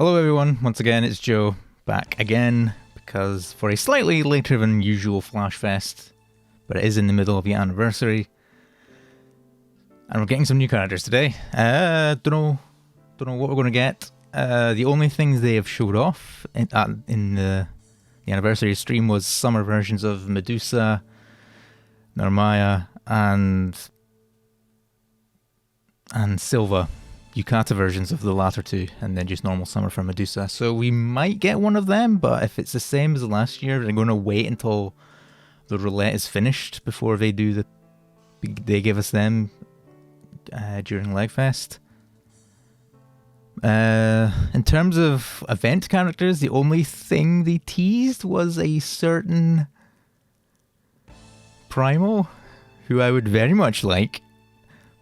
Hello everyone, once again it's Joe, back again, because for a slightly later than usual Flash Fest, but it is in the middle of the anniversary, and we're getting some new characters today. Don't know what we're going to get. The only things they have showed off in the anniversary stream was summer versions of Medusa, Narmaya, and Silva. Yukata versions of the latter two, and then just normal summer for Medusa. So we might get one of them, but if it's the same as last year, they're going to wait until the roulette is finished before they give us them during Legfest. In terms of event characters, the only thing they teased was a certain Primal, who I would very much like,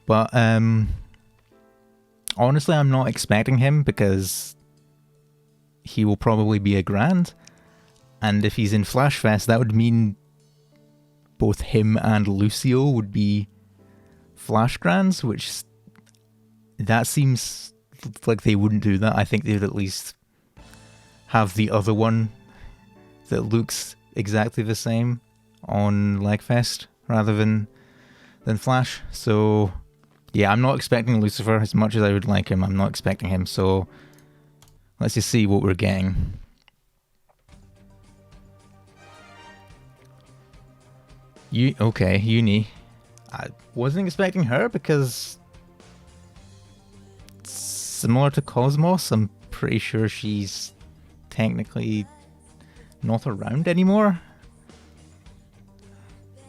but honestly, I'm not expecting him because he will probably be a Grand. And if he's in Flash Fest, that would mean both him and Lucio would be Flash Grands, which that seems like they wouldn't do that. I think they'd at least have the other one that looks exactly the same on Legfest rather than Flash. So yeah, I'm not expecting Lucifer as much as I would like him. I'm not expecting him, so let's just see what we're getting. Okay, Yuni. I wasn't expecting her because similar to Cosmos, I'm pretty sure she's technically not around anymore.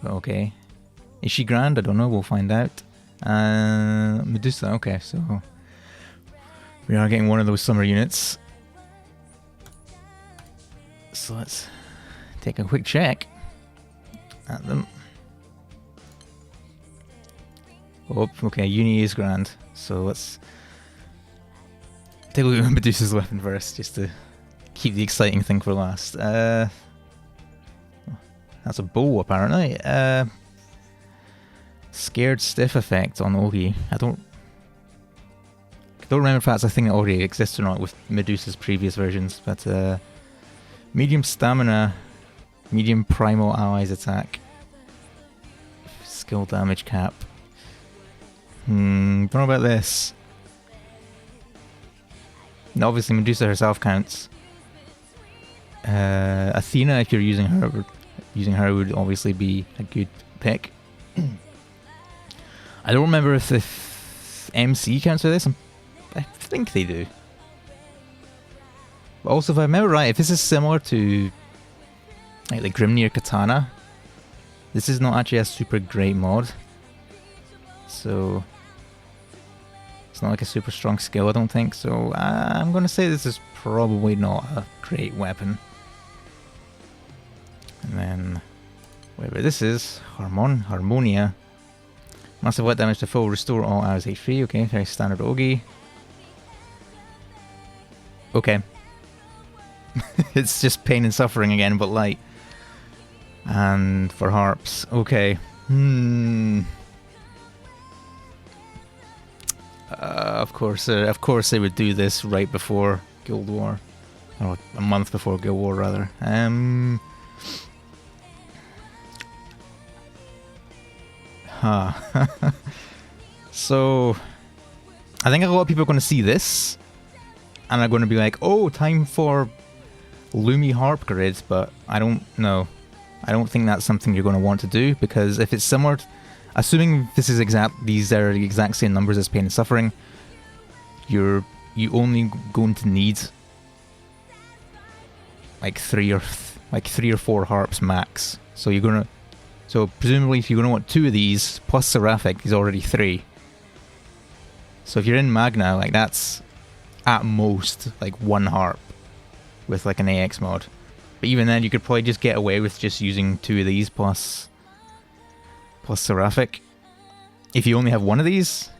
But okay. Is she Grand? I don't know, we'll find out. Medusa, okay, so we are getting one of those summer units. So let's take a quick check at them. Oh, okay, Yuni is Grand, so let's take a look at Medusa's weapon first, just to keep the exciting thing for last. That's a bow, apparently. Scared stiff effect on Ogi. I don't remember if that's a thing that already exists or not with Medusa's previous versions, but medium stamina, medium primal allies attack, skill damage cap. Don't know about this. And obviously Medusa herself counts. Athena, if you're using her would obviously be a good pick. I don't remember if the MC counts for this. I think they do. But also, if I remember right, if this is similar to like the Grimnir Katana, this is not actually a super great mod. So it's not like a super strong skill, I don't think. So I'm going to say this is probably not a great weapon. And then whatever this is, Harmonia. Massive wet damage to full, restore all hours HP. Okay, very standard Ogi. Okay. It's just pain and suffering again, but light. And for harps, okay. Of course they would do this right before Guild War, or a month before Guild War rather. So I think a lot of people are going to see this and are going to be like, oh, time for Lumi Harp Grid, but I don't know. I don't think that's something you're going to want to do, because if it's similar, assuming these are the exact same numbers as Pain and Suffering, you only going to need like three or four harps max. So presumably if you're going to want two of these, plus Seraphic, is already three. So if you're in Magna, like that's at most like one harp with like an AX mod. But even then you could probably just get away with just using two of these plus Seraphic. If you only have one of these,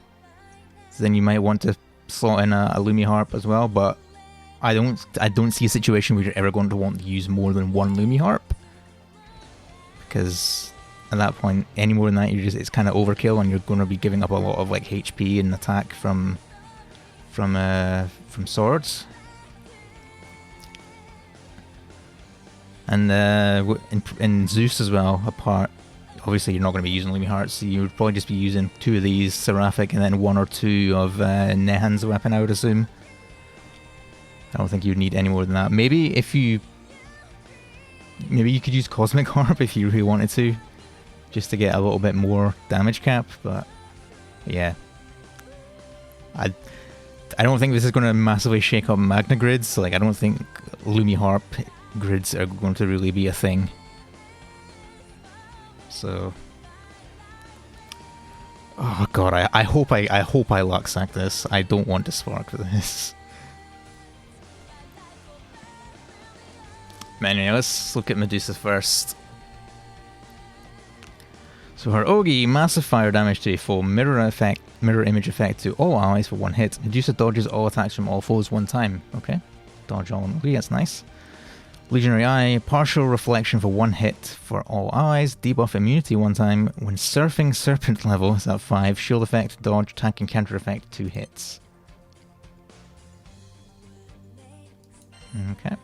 then you might want to slot in a Lumi Harp as well, but I don't see a situation where you're ever going to want to use more than one Lumi Harp. Because at that point, any more than that, it's kind of overkill, and you're going to be giving up a lot of like HP and attack from swords. And in Zeus as well, apart, obviously you're not going to be using Lumi Hearts, so you would probably just be using 2 of these Seraphic and then 1 or 2 of Nehan's weapon, I would assume. I don't think you'd need any more than that. Maybe you could use Cosmic Harp if you really wanted to, just to get a little bit more damage cap, but yeah. I don't think this is going to massively shake up Magna grids, so like I don't think Lumi Harp grids are going to really be a thing. So, oh god, I hope I lucksack this. I don't want to spark for this. Anyway, let's look at Medusa first. So her Ogi, massive fire damage to a foe, mirror image effect to all allies for 1 hit. Medusa dodges all attacks from all foes 1 time. Okay, dodge all on Ogi, that's nice. Legionary Eye, partial reflection for 1 hit for all allies, debuff immunity 1 time. When surfing serpent level is at 5, shield effect, dodge, attack and counter effect 2 hits. Okay.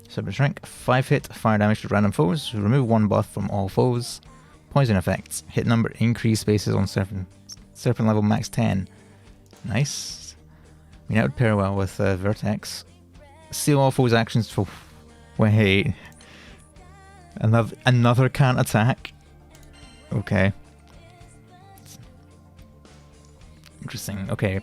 Serpent Shrink, 5 hit, fire damage to random foes, remove 1 buff from all foes. Poison effects, hit number increase bases on serpent level max 10. Nice. I mean, that would pair well with Vertex. Seal all foes' actions for... Wait. Another can't attack? Okay. Interesting. Okay.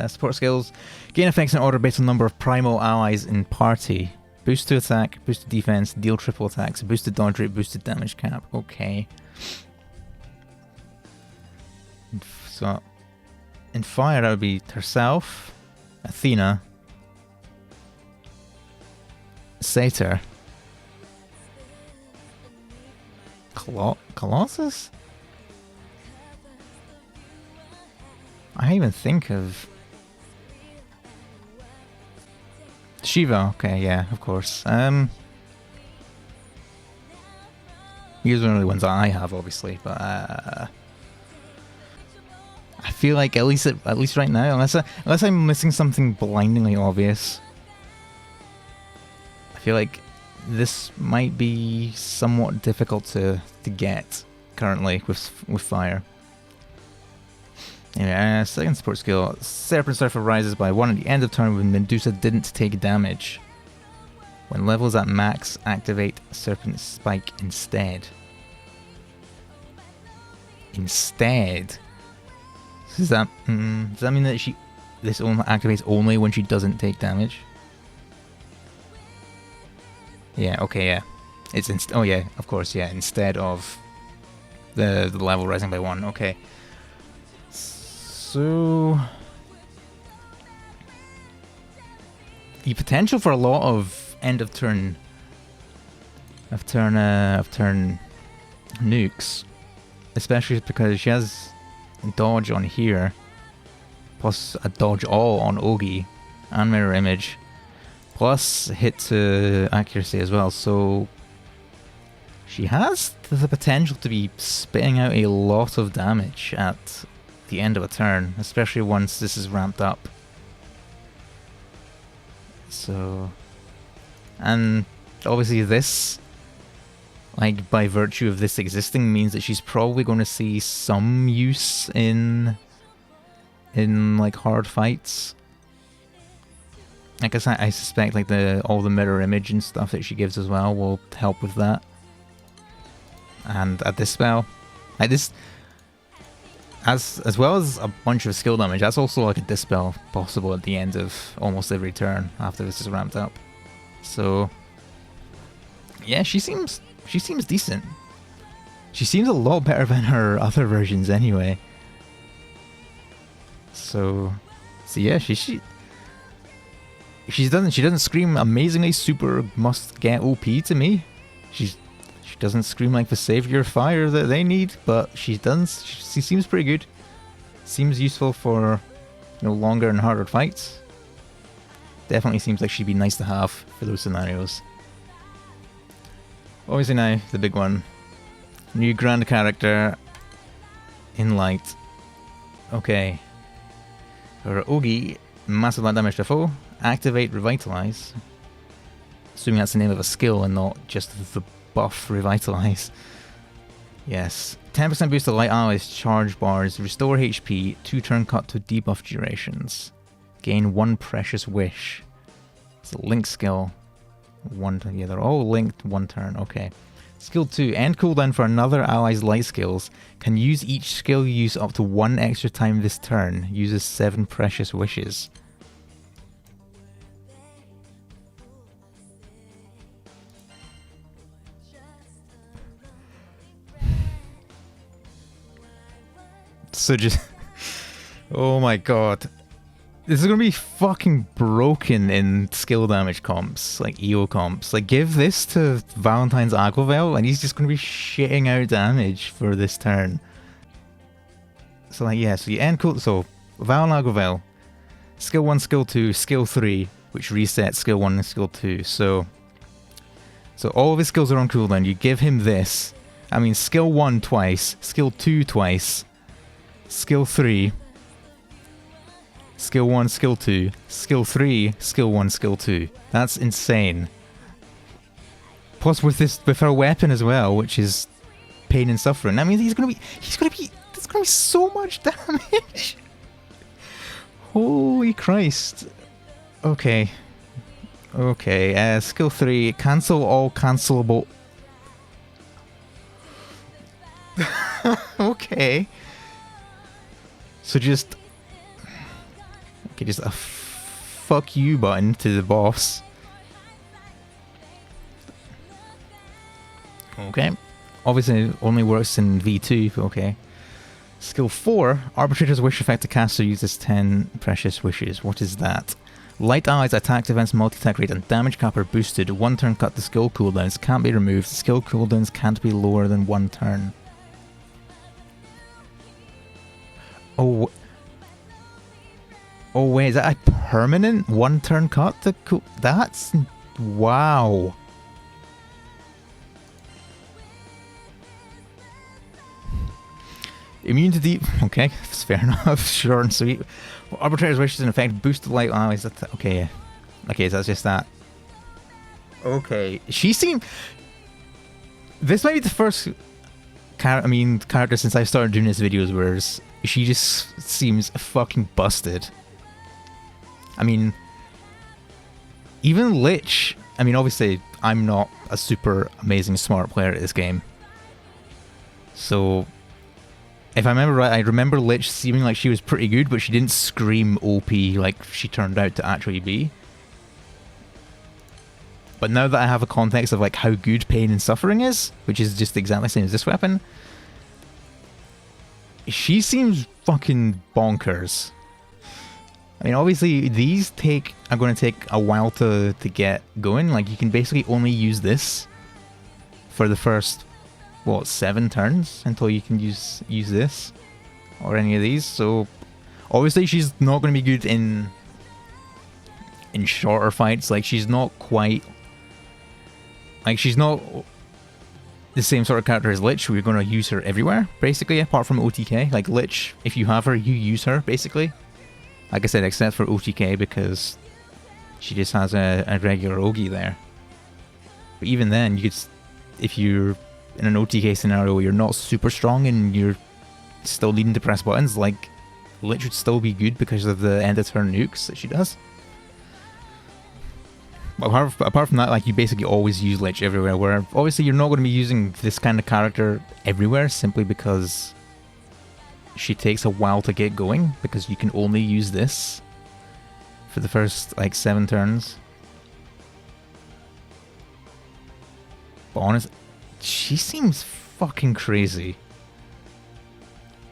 Support skills. Gain effects in order based on number of primal allies in party. Boost to attack, boost to defense, deal triple attacks, boosted dodge rate, boosted damage cap. Okay. So, in fire, that would be herself, Athena, Satyr, Colossus? I didn't even think of... Shiva, okay, yeah, of course. These are the only ones that I have, obviously, but I feel like at least right now, unless I'm missing something blindingly obvious, I feel like this might be somewhat difficult to get currently with fire. Anyway, second support skill, Serpent Surfer rises by 1 at the end of turn when Medusa didn't take damage. When levels at max, activate Serpent Spike instead. Instead? Does that mean that this only activates only when she doesn't take damage? Yeah, okay, yeah. It's oh yeah, of course, yeah, instead of the level rising by 1, okay. So the potential for a lot of end of turn nukes, especially because she has dodge on here, plus a dodge all on Ogi and mirror image, plus hit to accuracy as well. So she has the potential to be spitting out a lot of damage at the end of a turn, especially once this is ramped up. So, and obviously this, like by virtue of this existing, means that she's probably going to see some use in like hard fights. I guess I suspect like all the mirror image and stuff that she gives as well will help with that. And at this spell, like this, as well as a bunch of skill damage, that's also like a dispel possible at the end of almost every turn after this is ramped up. So yeah, she seems decent. She seems a lot better than her other versions anyway. So yeah, she doesn't scream amazingly super must get OP to me. She doesn't scream like the savior fire that they need, but she seems pretty good. Seems useful for, you know, longer and harder fights. Definitely seems like she'd be nice to have for those scenarios. Obviously now, the big one. New grand character in light. Okay. Her Ogi, massive damage to foe. Activate Revitalize. Assuming that's the name of a skill and not just the buff Revitalize. Yes. 10% boost to light allies, charge bars, restore HP, 2 turn cut to debuff durations. Gain 1 precious wish. It's a link skill. Yeah, they're all linked 1 turn, okay. Skill 2, end cooldown for another ally's light skills. Can use each skill you use up to 1 extra time this turn. Uses 7 precious wishes. So just... oh my god. This is gonna be fucking broken in skill damage comps, like EO comps. Like, give this to Valentine's Aglovale and he's just gonna be shitting out damage for this turn. So like, yeah, so you end cool. So, Val and Aglovale. Skill 1, Skill 2, Skill 3, which resets Skill 1 and Skill 2. So all of his skills are on cooldown. You give him this. I mean, Skill 1 twice, Skill 2 twice, Skill 3, Skill 1, Skill 2, Skill 3, Skill 1, Skill 2. That's insane. Plus with her weapon as well, which is pain and suffering. I mean, there's gonna be so much damage. Holy Christ. Okay. Okay, Skill 3, cancel all cancelable. Okay. So just... okay, just a fuck you button to the boss. Okay. Obviously it only works in V2, okay. Skill 4, Arbitrator's Wish effect to caster uses 10 precious wishes. What is that? Light allies, attack, defense, multi-attack rate and damage cap are boosted. 1 turn cut to skill cooldowns can't be removed. Skill cooldowns can't be lower than 1 turn. Oh wait, is that a permanent 1 turn cut to cool? That's... wow. Immune to deep... okay, that's fair enough. Short and sweet. Well, Arbitrator's Wish is in effect. Boost the light allies. Okay. Okay, so that's just that. Okay. She seemed... this might be the first character since I started doing these videos where she just seems fucking busted. I mean... even Lich... I mean, obviously, I'm not a super amazing smart player at this game. So... if I remember right, I remember Lich seeming like she was pretty good, but she didn't scream OP like she turned out to actually be. But now that I have a context of like how good pain and suffering is, which is just exactly the same as this weapon, she seems fucking bonkers. I mean, obviously these are going to take a while to get going. Like, you can basically only use this for the first... what, 7 turns until you can use this or any of these. So obviously she's not going to be good in shorter fights. Like, she's not quite like, she's not the same sort of character as Lich. We're going to use her everywhere basically, apart from OTK. Like, Lich, if you have her, you use her basically, like I said, except for OTK because she just has a regular Ogi there. But even then, you could, if you're in an OTK scenario where you're not super strong and you're still needing to press buttons, like, Lich would still be good because of the end of turn nukes that she does. But apart from that, like, you basically always use Lich everywhere, where obviously you're not going to be using this kind of character everywhere simply because she takes a while to get going, because you can only use this for the first, like, 7 turns. But honestly, she seems fucking crazy.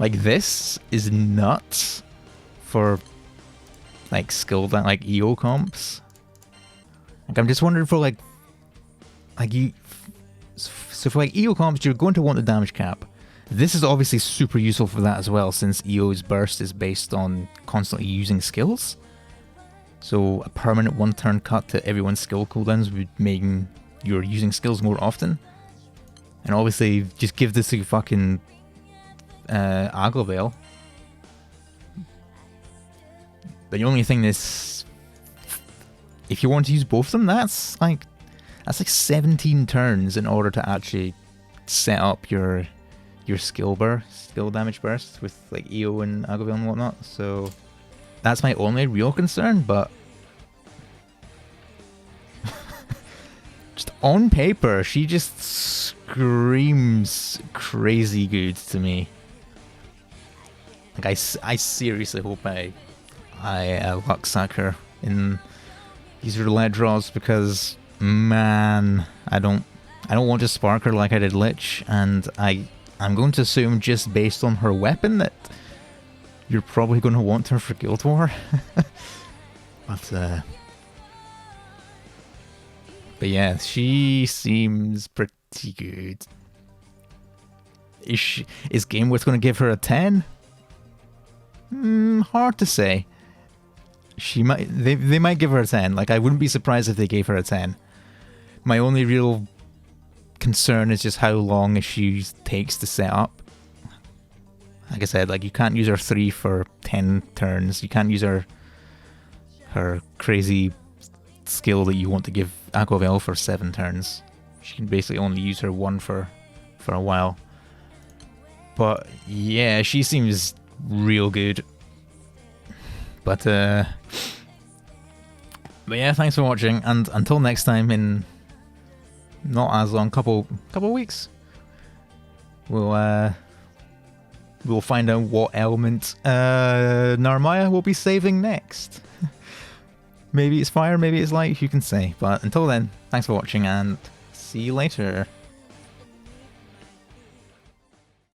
Like, this is nuts for, like, skill that, like, EO comps. Like, I'm just wondering for, like you... so for, like, EO comps, you're going to want the damage cap. This is obviously super useful for that as well, since EO's burst is based on constantly using skills. So a permanent 1 turn cut to everyone's skill cooldowns would make you're using skills more often. And obviously, just give this to fucking Aglovale. But the only thing is, if you want to use both of them, that's like That's like 17 turns in order to actually set up your skill damage burst with like EO and Agaville and whatnot. So that's my only real concern, but just on paper, she just screams crazy good to me. Like I seriously hope I lucksack her in these roulette draws, because man, I don't want to spark her like I did Lich, and I'm going to assume just based on her weapon that you're probably going to want her for Guild War. But yeah, she seems pretty good. Is Gameworth going to give her a 10? Hard to say. They might give her a 10. Like, I wouldn't be surprised if they gave her a 10. My only real concern is just how long she takes to set up. Like I said, like, you can't use her 3 for 10 turns. You can't use her crazy skill that you want to give Aquavel for 7 turns. She can basically only use her 1 for a while. But yeah, she seems real good. But yeah, thanks for watching, and until next time, in not as long, couple weeks, we'll find out what element Narmaya will be saving next. Maybe it's fire, maybe it's light, who can say. But until then, thanks for watching, and see you later.